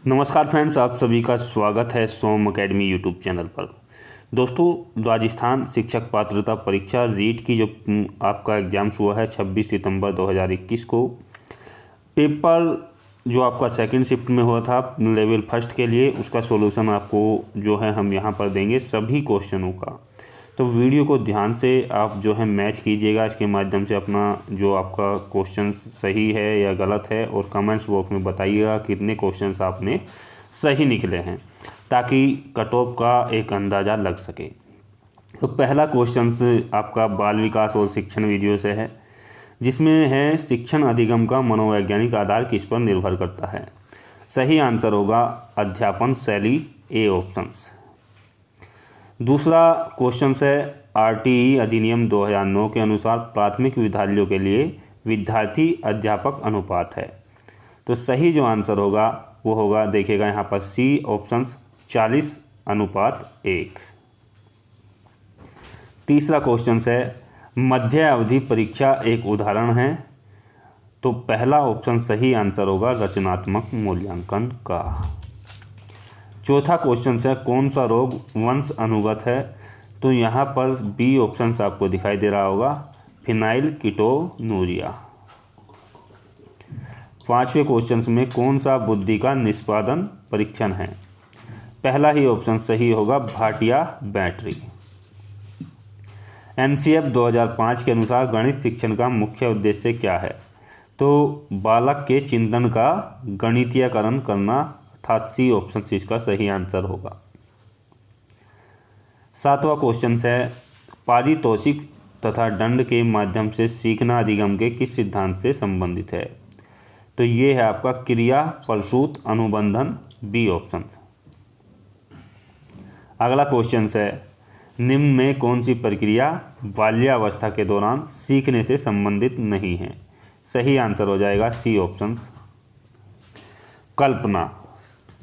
नमस्कार फ्रेंड्स, आप सभी का स्वागत है सोम एकेडमी यूट्यूब चैनल पर। दोस्तों, राजस्थान शिक्षक पात्रता परीक्षा रीट की जो आपका एग्ज़ाम्स हुआ है 26 सितंबर 2021 को, पेपर जो आपका सेकंड शिफ्ट में हुआ था लेवल फर्स्ट के लिए, उसका सॉल्यूशन आपको जो है हम यहाँ पर देंगे सभी क्वेश्चनों का। तो वीडियो को ध्यान से आप जो है मैच कीजिएगा, इसके माध्यम से अपना जो आपका क्वेश्चन सही है या गलत है, और कमेंट्स बॉक्स में बताइएगा कितने क्वेश्चंस आपने सही निकले हैं, ताकि कट ऑफ का एक अंदाज़ा लग सके। तो पहला क्वेश्चन आपका बाल विकास और शिक्षण वीडियो से है, जिसमें है शिक्षण अधिगम का मनोवैज्ञानिक आधार किस पर निर्भर करता है। सही आंसर होगा अध्यापन शैली, ए ऑप्शंस। दूसरा क्वेश्चन है आरटीई अधिनियम 2009 के अनुसार प्राथमिक विद्यालयों के लिए विद्यार्थी अध्यापक अनुपात है। तो सही जो आंसर होगा वो होगा, देखिएगा यहाँ पर सी ऑप्शंस 40:1। तीसरा क्वेश्चन है मध्य अवधि परीक्षा एक उदाहरण है। तो पहला ऑप्शन सही आंसर होगा रचनात्मक मूल्यांकन का। चौथा क्वेश्चन है कौन सा रोग वंश अनुगत है। तो यहाँ पर बी ऑप्शन आपको दिखाई दे रहा होगा, फिनाइलकीटोनुरिया। पांचवें क्वेश्चन में कौन सा बुद्धि का निष्पादन परीक्षण है। पहला ही ऑप्शन सही होगा, भाटिया बैटरी। एनसीएफ 2005 के अनुसार गणित शिक्षण का मुख्य उद्देश्य क्या है। तो बालक के चिंतन का गणितीयकरण करना, अर्थात सी ऑप्शन इसका सही आंसर होगा। सातवां क्वेश्चन है पारितोषिक तथा दंड के माध्यम से सीखना अधिगम के किस सिद्धांत से संबंधित है। तो ये है आपका क्रिया प्रसूत अनुबंधन, बी ऑप्शन। अगला क्वेश्चन है निम्न में कौन सी प्रक्रिया बाल्यावस्था के दौरान सीखने से संबंधित नहीं है। सही आंसर हो जाएगा सी ऑप्शन, कल्पना।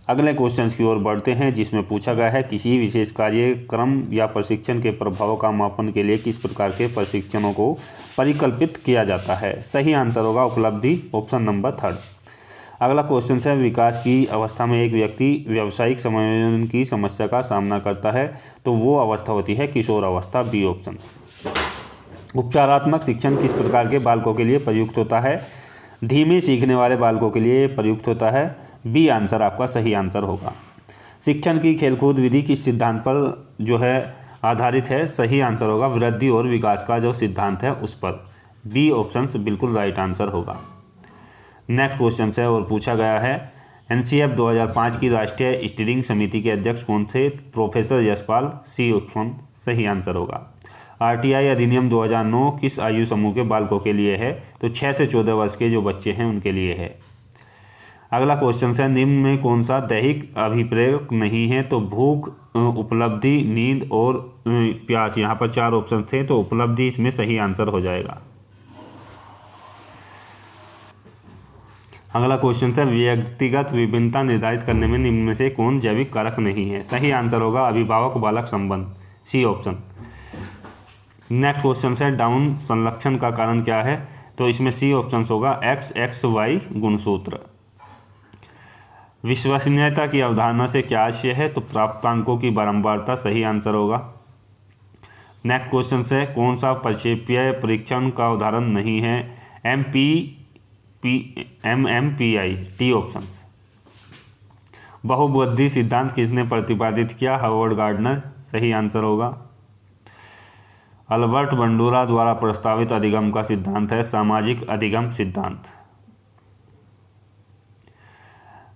अगले क्वेश्चन की ओर बढ़ते हैं, जिसमें पूछा गया है किसी विशेष कार्यक्रम या प्रशिक्षण के प्रभाव का मापन के लिए किस प्रकार के प्रशिक्षणों को परिकल्पित किया जाता है। सही आंसर होगा उपलब्धि, ऑप्शन नंबर 3। अगला क्वेश्चन है विकास की अवस्था में एक व्यक्ति व्यावसायिक समायोजन की समस्या का सामना करता है। तो वो अवस्था होती है किशोर अवस्था, बी ऑप्शन। उपचारात्मक शिक्षण किस प्रकार के बालकों के लिए प्रयुक्त होता है। धीमे सीखने वाले बालकों के लिए प्रयुक्त होता है, बी आंसर आपका सही आंसर होगा। शिक्षण की खेलकूद विधि किस सिद्धांत पर जो है आधारित है। सही आंसर होगा वृद्धि और विकास का जो सिद्धांत है उस पर, बी ऑप्शन बिल्कुल राइट आंसर होगा। नेक्स्ट क्वेश्चन है और पूछा गया है एनसीएफ 2005 की राष्ट्रीय स्टीयरिंग समिति के अध्यक्ष कौन थे। प्रोफेसर यशपाल, सी ऑप्शन सही आंसर होगा। आरटीआई अधिनियम 2009 किस आयु समूह के बालकों के लिए है। तो 6 से 14 वर्ष के जो बच्चे हैं उनके लिए है। अगला क्वेश्चन है निम्न में कौन सा दैहिक अभिप्रेरक नहीं है। तो भूख, उपलब्धि, नींद और प्यास। यहाँ पर 4 ऑप्शन थे, तो उपलब्धि इसमें सही आंसर हो जाएगा। अगला क्वेश्चन है व्यक्तिगत विभिन्नता निर्धारित करने में निम्न में से कौन जैविक कारक नहीं है। सही आंसर होगा अभिभावक बालक संबंध, सी ऑप्शन। नेक्स्ट क्वेश्चन है डाउन संलक्षण का कारण क्या है। तो इसमें सी ऑप्शन होगा XXY गुणसूत्र। विश्वसनीयता की अवधारणा से क्या आशय है। तो प्राप्तांकों की बारंबारता, सही आंसर होगा। नेक्स्ट क्वेश्चन है कौन सा प्रक्षेपीय परीक्षण का उदाहरण नहीं है। MMPI, T option. बहुबुद्धि सिद्धांत किसने प्रतिपादित किया। हार्वर्ड गार्डनर, सही आंसर होगा। अल्बर्ट बंडूरा द्वारा प्रस्तावित अधिगम का सिद्धांत है सामाजिक अधिगम सिद्धांत।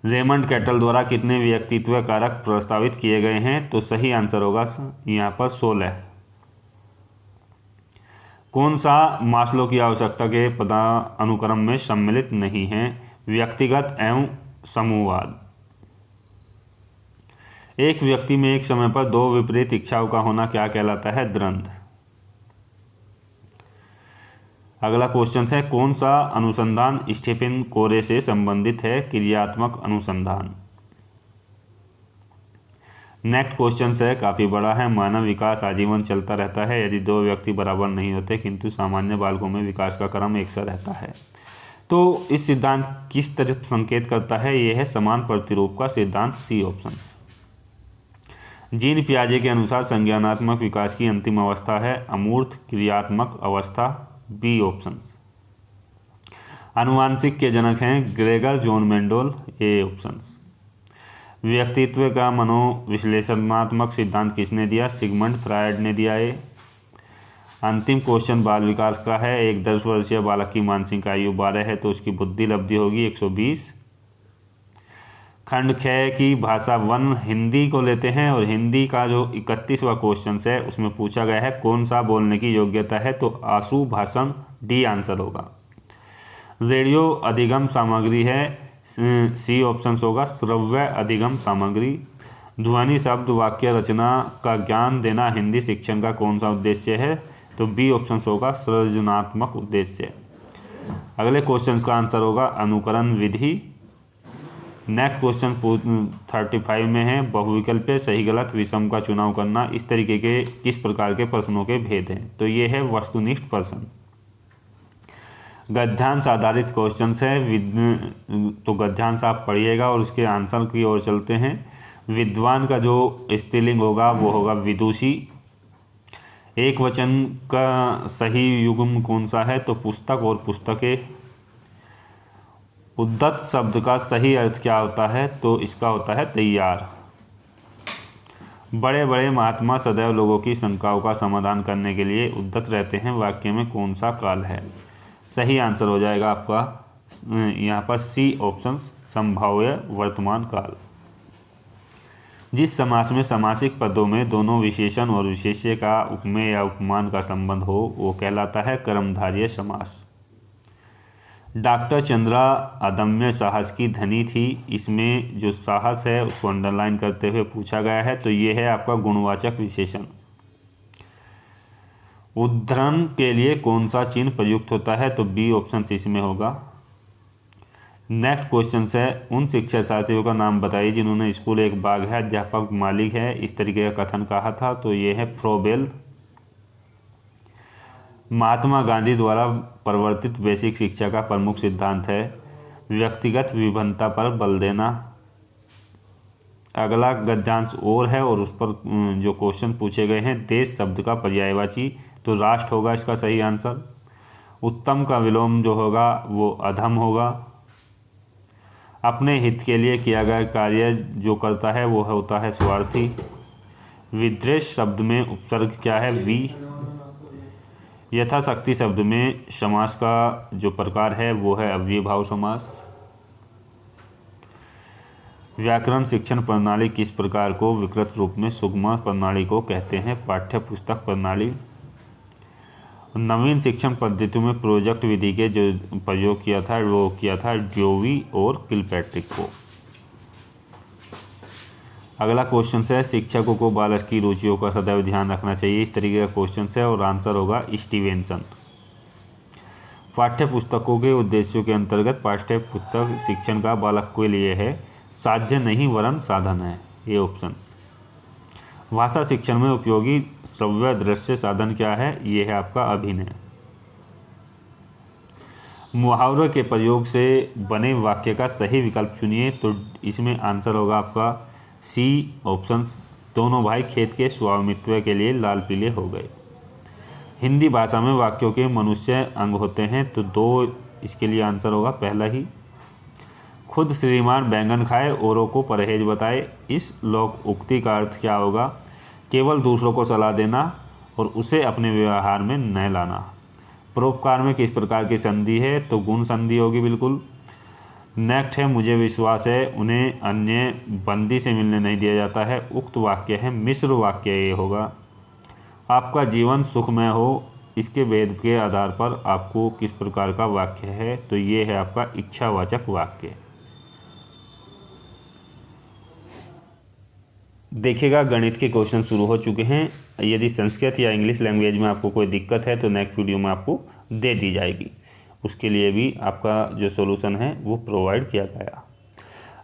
रेमंड कैटल द्वारा कितने व्यक्तित्व कारक प्रस्तावित किए गए हैं। तो सही आंसर होगा यहाँ पर 16। कौन सा मास्लो की आवश्यकता के पदानुक्रम में सम्मिलित नहीं है। व्यक्तिगत एवं समूहवाद। एक व्यक्ति में एक समय पर 2 विपरीत इच्छाओं का होना क्या कहलाता है। द्वंद्व। अगला क्वेश्चन है कौन सा अनुसंधान स्टीफन कोरे से संबंधित है। क्रियात्मक अनुसंधान। नेक्स्ट क्वेश्चन है काफ़ी बड़ा है। मानव विकास आजीवन चलता रहता है यदि 2 व्यक्ति बराबर नहीं होते, किंतु सामान्य बालकों में विकास का क्रम एक सा रहता है। तो इस सिद्धांत किस तरफ संकेत करता है? यह है समान प्रतिरूप का सिद्धांत, सी ऑप्शन। जीन पियाजे के अनुसार संज्ञानात्मक विकास की अंतिम अवस्था है अमूर्त क्रियात्मक अवस्था, बी ऑप्शन। आनुवांशिक के जनक हैं Gregor John Mendel, A option. व्यक्तित्व का मनोविश्लेषणात्मक सिद्धांत किसने दिया? सिगमंड फ्रायड ने दिया है। अंतिम क्वेश्चन बाल विकास का है। एक 10 वर्षीय बालक की मानसिक आयु 12 है तो उसकी बुद्धि लब्धि होगी 120। खंड ख की भाषा वन हिंदी को लेते हैं और हिंदी का जो 31वां क्वेश्चन है उसमें पूछा गया है कौन सा बोलने की योग्यता है? तो आशु भाषण, डी आंसर होगा। रेडियो अधिगम सामग्री है, सी ऑप्शन होगा श्रव्य अधिगम सामग्री। ध्वनि शब्द वाक्य रचना का ज्ञान देना हिंदी शिक्षण का कौन सा उद्देश्य है? तो बी ऑप्शन होगा सृजनात्मक उद्देश्य। अगले क्वेश्चन का आंसर होगा अनुकरण विधि। नेक्स्ट क्वेश्चन 35 में है बहुविकल्पीय सही गलत विषम का चुनाव करना इस तरीके के किस प्रकार के प्रश्नों के भेद हैं? तो ये है वस्तुनिष्ठ प्रश्न। गद्यांश आधारित क्वेश्चन है, तो गद्यांश आप पढ़िएगा और उसके आंसर की ओर चलते हैं। विद्वान का जो स्त्रीलिंग होगा वो होगा विदुषी। एक वचन का सही युग्म कौन सा है? तो पुस्तक और पुस्तकें। उद्धत शब्द का सही अर्थ क्या होता है? तो इसका होता है तैयार। बड़े बड़े महात्मा सदैव लोगों की शंकाओं का समाधान करने के लिए उद्धत रहते हैं, वाक्य में कौन सा काल है? सही आंसर हो जाएगा आपका यहाँ पर सी ऑप्शन संभाव्य वर्तमान काल। जिस समास में समासिक पदों में दोनों विशेषण और विशेष्य का उपमेय या उपमान का संबंध हो वो कहलाता है कर्मधारय समास। डॉक्टर चंद्रा अदम्य साहस की धनी थी, इसमें जो साहस है उसको अंडरलाइन करते हुए पूछा गया है, तो ये है आपका गुणवाचक विशेषण। उद्धरण के लिए कौन सा चिन्ह प्रयुक्त होता है? तो बी ऑप्शन इसमें होगा। नेक्स्ट क्वेश्चन है उन शिक्षा शास्त्रियों का नाम बताइए जिन्होंने स्कूल एक बाग है अध्यापक मालिक है इस तरीके का कथन कहा था, तो ये है फ्रोबेल। महात्मा गांधी द्वारा प्रवर्तित बेसिक शिक्षा का प्रमुख सिद्धांत है व्यक्तिगत विभिन्नता पर बल देना। अगला गद्यांश और है और उस पर जो क्वेश्चन पूछे गए हैं देश शब्द का पर्यायवाची, तो राष्ट्र होगा इसका सही आंसर। उत्तम का विलोम जो होगा वो अधम होगा। अपने हित के लिए किया गया कार्य जो करता है वो होता है स्वार्थी। विद्वेष शब्द में उपसर्ग क्या है? वी। यथाशक्ति शब्द में समास का जो प्रकार है वो है अव्ययीभाव समास। व्याकरण शिक्षण प्रणाली किस प्रकार को विकृत रूप में सुगमा प्रणाली को कहते हैं? पाठ्य पुस्तक प्रणाली। नवीन शिक्षण पद्धति में प्रोजेक्ट विधि के जो प्रयोग किया था वो किया था ड्यूवी और किलपैट्रिक को। अगला क्वेश्चन है शिक्षकों को बालक की रुचियों का सदैव ध्यान रखना चाहिए इस तरीके का क्वेश्चन है और आंसर होगा स्टीवेंसन। पाठ्य पुस्तकों के उद्देश्यों के अंतर्गत पाठ्य पुस्तक शिक्षण का बालक के लिए है साध्य नहीं वरन साधन है, ये ऑप्शन। भाषा शिक्षण में उपयोगी श्रव्य दृश्य साधन क्या है? ये है आपका अभिनय। मुहावरे के प्रयोग से बने वाक्य का सही विकल्प चुनिए, तो इसमें आंसर होगा आपका सी ऑप्शंस। दोनों भाई खेत के स्वामित्व के लिए लाल पीले हो गए। हिंदी भाषा में वाक्यों के मनुष्य अंग होते हैं, तो दो इसके लिए आंसर होगा पहला ही। खुद श्रीमान बैंगन खाए औरों को परहेज बताए, इस लोक उक्ति का अर्थ क्या होगा? केवल दूसरों को सलाह देना और उसे अपने व्यवहार में न लाना। परोपकार में किस प्रकार की संधि है? तो गुण संधि होगी बिल्कुल। नेक्स्ट है मुझे विश्वास है उन्हें अन्य बंदी से मिलने नहीं दिया जाता है, उक्त वाक्य है मिश्र वाक्य ये होगा। आपका जीवन सुखमय हो, इसके भेद के आधार पर आपको किस प्रकार का वाक्य है? तो ये है आपका इच्छावाचक वाक्य। देखिएगा गणित के क्वेश्चन शुरू हो चुके हैं। यदि संस्कृत या इंग्लिश लैंग्वेज में आपको कोई दिक्कत है तो नेक्स्ट वीडियो में आपको दे दी जाएगी, उसके लिए भी आपका जो सॉल्यूशन है वो प्रोवाइड किया गया।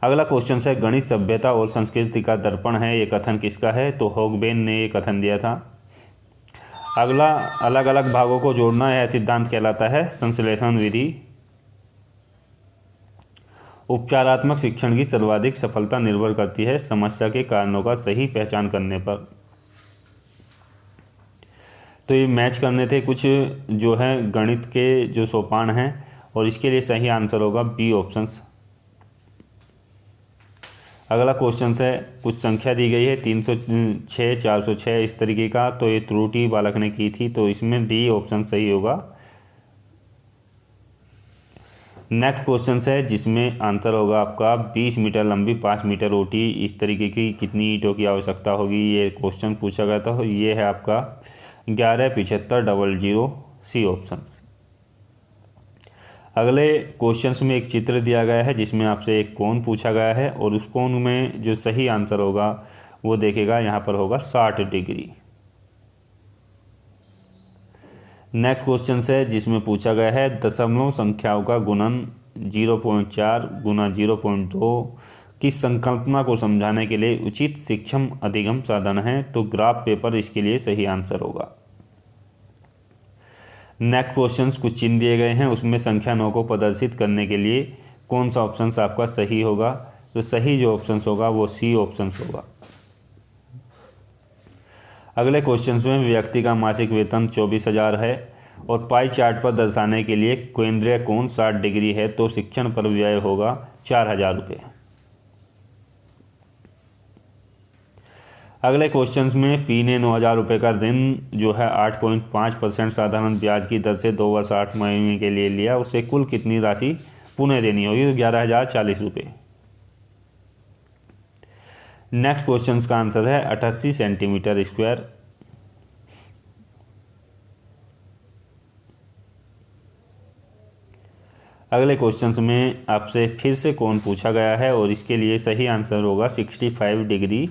अगला क्वेश्चन है गणित सभ्यता और संस्कृति का दर्पण है, ये कथन किसका है? तो होगबेन ने ये कथन दिया था। अगला अलग अलग भागों को जोड़ना यह सिद्धांत कहलाता है संश्लेषण विधि। उपचारात्मक शिक्षण की सर्वाधिक सफलता निर्भर करती है समस्या के कारणों का सही पहचान करने पर। तो ये मैच करने थे कुछ जो है गणित के जो सोपान हैं, और इसके लिए सही आंसर होगा बी ऑप्शंस। अगला क्वेश्चन है, कुछ संख्या दी गई है 306, 406 इस तरीके का, तो ये त्रुटि बालक ने की थी, तो इसमें डी ऑप्शन सही होगा। नेक्स्ट क्वेश्चन है जिसमें आंसर होगा आपका 20 मीटर लंबी 5 मीटर ऊंची इस तरीके की कितनी ईंटों की आवश्यकता होगी, ये क्वेश्चन पूछा गया था। ये है आपका 117500 सी ऑप्शंस। अगले क्वेश्चंस में एक चित्र दिया गया है जिसमें आपसे एक कोण पूछा गया है, और उस कोण में जो सही आंसर होगा वो देखेगा यहाँ पर होगा 60 डिग्री। नेक्स्ट क्वेश्चन है जिसमें पूछा गया है दशमलव संख्याओं का गुणन 0.4 गुना 0.2 की संकल्पना को समझाने के लिए उचित शिक्षण अधिगम साधन है, तो ग्राफ पेपर इसके लिए सही आंसर होगा। नेक्स्ट क्वेश्चंस कुछ चिन्ह दिए गए हैं, उसमें संख्या 9 को प्रदर्शित करने के लिए कौन सा ऑप्शन आपका सही होगा, तो सही जो ऑप्शन होगा वो सी ऑप्शन होगा। अगले क्वेश्चंस में व्यक्ति का मासिक वेतन 24,000 है और पाई चार्ट पर दर्शाने के लिए केंद्रीय कोण 60 डिग्री है, तो शिक्षण पर व्यय होगा 4,000 रुपये। अगले क्वेश्चंस में पी ने 9,000 रुपये का ऋण जो है 8.5% साधारण ब्याज की दर से 2 वर्ष 8 महीने के लिए लिया, उसे कुल कितनी राशि पुनः देनी होगी, तो 11,040 रुपये। नेक्स्ट क्वेश्चंस का आंसर है 88 सेंटीमीटर स्क्वायर। अगले क्वेश्चंस में आपसे फिर से कोण पूछा गया है और इसके लिए सही आंसर होगा 65 डिग्री।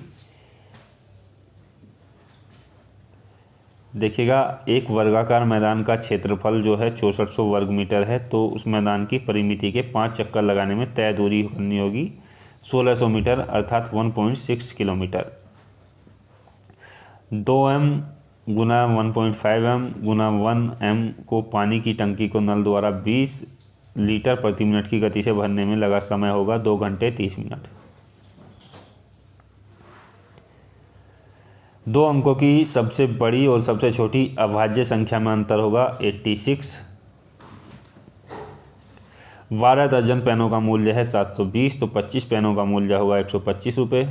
देखिएगा, एक वर्गाकार मैदान का क्षेत्रफल जो है 6400 वर्ग मीटर है, तो उस मैदान की परिमिति के 5 चक्कर लगाने में तय दूरी करनी होगी 1600 मीटर अर्थात 1.6 किलोमीटर। 2m गुना 1.5m गुना 1m को पानी की टंकी को नल द्वारा 20 लीटर प्रति मिनट की गति से भरने में लगा समय होगा 2 घंटे 30 मिनट। 2 अंकों की सबसे बड़ी और सबसे छोटी अभाज्य संख्या में अंतर होगा 86। 12 दर्जन पेनों का मूल्य है 720, तो 25 पेनों का मूल्य होगा 125 रुपये।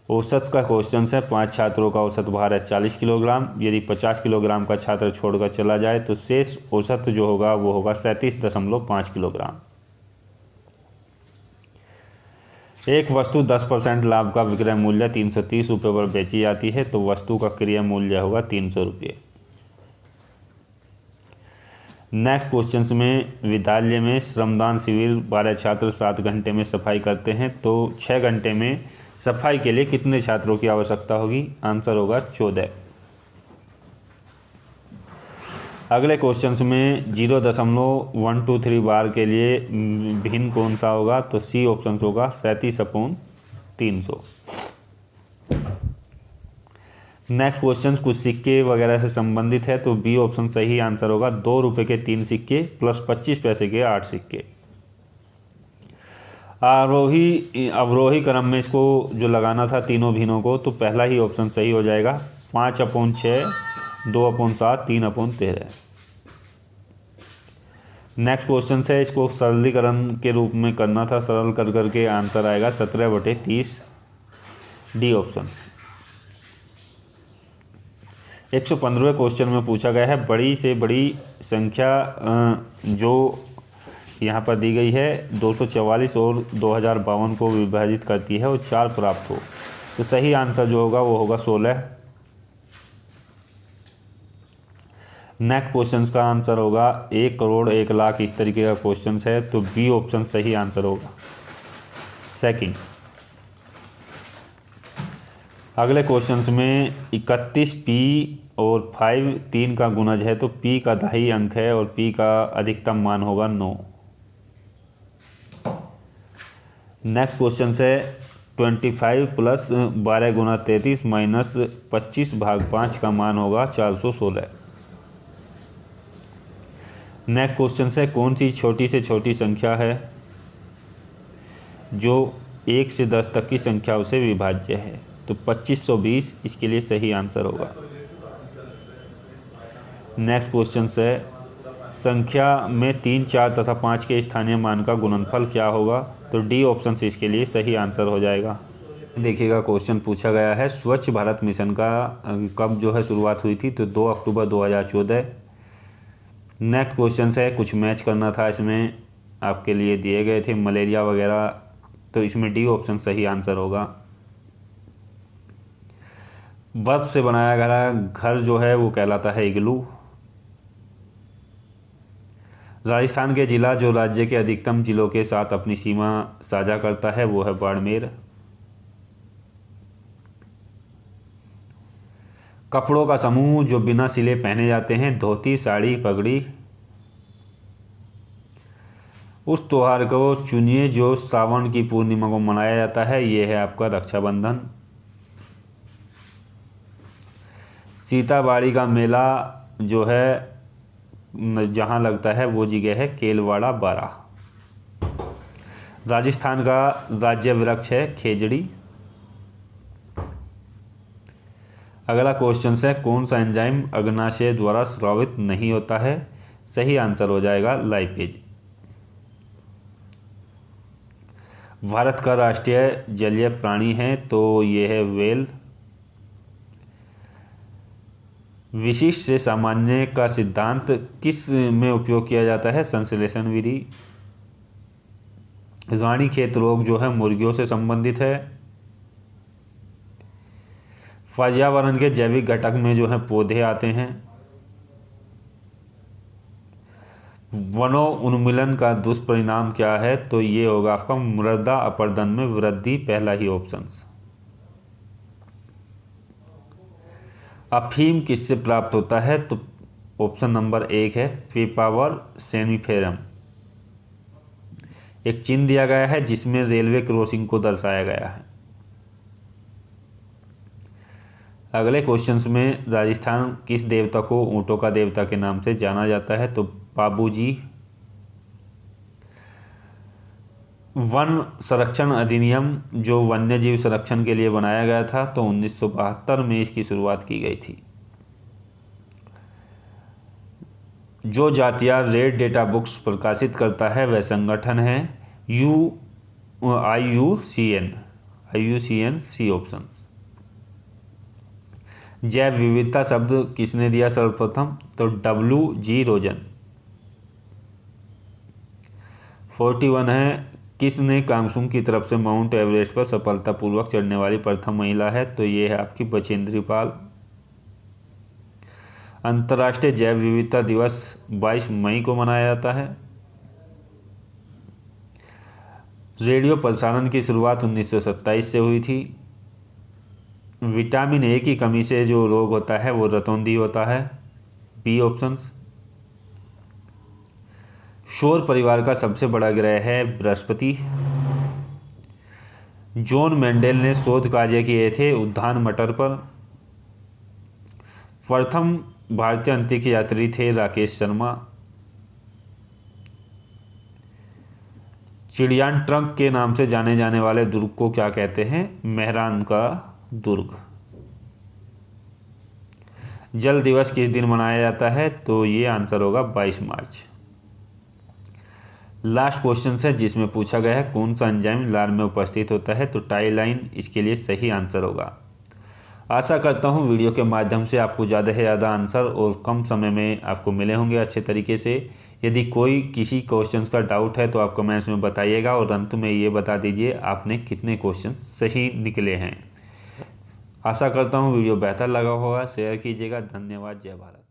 औसत का क्वेश्चन है, 5 छात्रों का औसत भार है 40 किलोग्राम। यदि 50 किलोग्राम का छात्र छोड़कर चला जाए तो शेष औसत जो होगा वो होगा 37.5 किलोग्राम। एक वस्तु 10% लाभ का विक्रय मूल्य 330 रुपये पर बेची जाती है, तो वस्तु का क्रय मूल्य होगा 300 रुपये। नेक्स्ट क्वेश्चंस में विद्यालय में श्रमदान शिविर 12 छात्र 7 घंटे में सफाई करते हैं, तो 6 घंटे में सफाई के लिए कितने छात्रों की आवश्यकता होगी, आंसर होगा 14। अगले क्वेश्चंस में 0.123 बार के लिए भिन्न कौन सा होगा, तो सी ऑप्शन होगा 37/300। नेक्स्ट क्वेश्चंस कुछ सिक्के वगैरह से संबंधित है, तो बी ऑप्शन सही आंसर होगा। 2 रुपये के 3 सिक्के प्लस 25 पैसे के 8 सिक्के। आरोही अवरोही क्रम में इसको जो लगाना था तीनों भिन्नों को, तो पहला ही ऑप्शन सही हो जाएगा। 5/6, 2/7, 3/13। नेक्स्ट क्वेश्चन है, इसको सरलीकरण के रूप में करना था, सरल कर करके आंसर आएगा 17/30, डी ऑप्शन। 115वें क्वेश्चन में पूछा गया है बड़ी से बड़ी संख्या जो यहाँ पर दी गई है 244 और 2052 को विभाजित करती है और 4 प्राप्त हो, तो सही आंसर जो होगा वो होगा 16। नेक्स्ट क्वेश्चन का आंसर होगा 1 करोड़ 1 लाख इस तरीके का क्वेश्चन है, तो बी ऑप्शन सही आंसर होगा, सेकंड। अगले क्वेश्चंस में 31 पी और 5 3 का गुणज है, तो पी का दहाई अंक है और पी का अधिकतम मान होगा 9। नेक्स्ट क्वेश्चन है 25 प्लस 12 गुना 33 माइनस 25 भाग 5 का मान होगा 416। नेक्स्ट क्वेश्चन है, कौन सी छोटी से छोटी संख्या है जो 1 से 10 तक की संख्याओं से विभाज्य है? तो 2520 इसके लिए सही आंसर होगा। नेक्स्ट क्वेश्चन है, संख्या में 3, 4 तथा 5 के स्थानीय मान का गुणनफल क्या होगा? तो डी ऑप्शन से इसके लिए सही आंसर हो जाएगा। देखिएगा, क्वेश्चन पूछा गया है स्वच्छ भारत मिशन का कब जो है शुरुआत हुई थी? तो 2 अक्टूबर 2014। नेक्स्ट क्वेश्चन है, कुछ मैच करना था, इसमें आपके लिए दिए गए थे मलेरिया वगैरह, तो इसमें डी ऑप्शन सही आंसर होगा। बर्फ से बनाया गया घर जो है वो कहलाता है इग्लू। राजस्थान के जिला जो राज्य के अधिकतम जिलों के साथ अपनी सीमा साझा करता है वो है बाड़मेर। कपड़ों का समूह जो बिना सिले पहने जाते हैं, धोती, साड़ी, पगड़ी। उस त्योहार को चुनिए जो सावन की पूर्णिमा को मनाया जाता है, ये है आपका रक्षाबंधन। सीताबाड़ी का मेला जो है जहाँ लगता है वो जगह है केलवाड़ा बारा। राजस्थान का राज्य वृक्ष है खेजड़ी। अगला क्वेश्चन है, कौन सा एंजाइम अग्नाशय द्वारा स्रावित नहीं होता है? सही आंसर हो जाएगा लाइपेज। भारत का राष्ट्रीय जलीय प्राणी है तो ये है व्हेल। विशिष्ट से सामान्य का सिद्धांत किस में उपयोग किया जाता है? संश्लेषण विधि। रानीखेत रोग जो है मुर्गियों से संबंधित है। पर्यावरण के जैविक घटक में जो है पौधे आते हैं। वनों उन्मूलन का दुष्परिणाम क्या है? तो ये होगा आपका मृदा अपरदन में वृद्धि, पहला ही ऑप्शन। अफीम किससे प्राप्त होता है? तो ऑप्शन नंबर 1 है पेपावर सेमिफेरम। एक चिन्ह दिया गया है जिसमें रेलवे क्रॉसिंग को दर्शाया गया है। अगले क्वेश्चंस में राजस्थान किस देवता को ऊंटों का देवता के नाम से जाना जाता है? तो बाबूजी। वन संरक्षण अधिनियम जो वन्य जीव संरक्षण के लिए बनाया गया था, तो 1972 में इसकी शुरुआत की गई थी। जो जातिया रेड डेटा बुक्स प्रकाशित करता है वह संगठन है IUCN सी ऑप्शन। जैव विविधता शब्द किसने दिया सर्वप्रथम? तो WG रोजन। 41 है, किसने कांगसुंग की तरफ से माउंट एवरेस्ट पर सफलतापूर्वक चढ़ने वाली प्रथम महिला है? तो ये है आपकी बचेंद्री पाल। अंतर्राष्ट्रीय जैव विविधता दिवस 22 मई को मनाया जाता है। रेडियो प्रसारण की शुरुआत 1927 से हुई थी। विटामिन ए की कमी से जो रोग होता है वो रतौंधी होता है, बी ऑप्शंस। सौर परिवार का सबसे बड़ा ग्रह है बृहस्पति। जॉन मेंडेल ने शोध कार्य किए थे उद्यान मटर पर। प्रथम भारतीय अंतरिक्ष यात्री थे राकेश शर्मा। चिड़ियान ट्रंक के नाम से जाने जाने वाले दुर्ग को क्या कहते हैं? मेहरान का दुर्ग। जल दिवस किस दिन मनाया जाता है? तो ये आंसर होगा 22 मार्च। लास्ट क्वेश्चन है जिसमें पूछा गया है कौन सा एंजाइम लार में उपस्थित होता है? तो टाइलाइन इसके लिए सही आंसर होगा। आशा करता हूँ वीडियो के माध्यम से आपको ज़्यादा से ज़्यादा आंसर और कम समय में आपको मिले होंगे अच्छे तरीके से। यदि कोई किसी क्वेश्चन का डाउट है तो आप कमेंट्स में बताइएगा और अंत में ये बता दीजिए आपने कितने क्वेश्चन सही निकले हैं। आशा करता हूँ वीडियो बेहतर लगा होगा। शेयर कीजिएगा। धन्यवाद। जय भारत।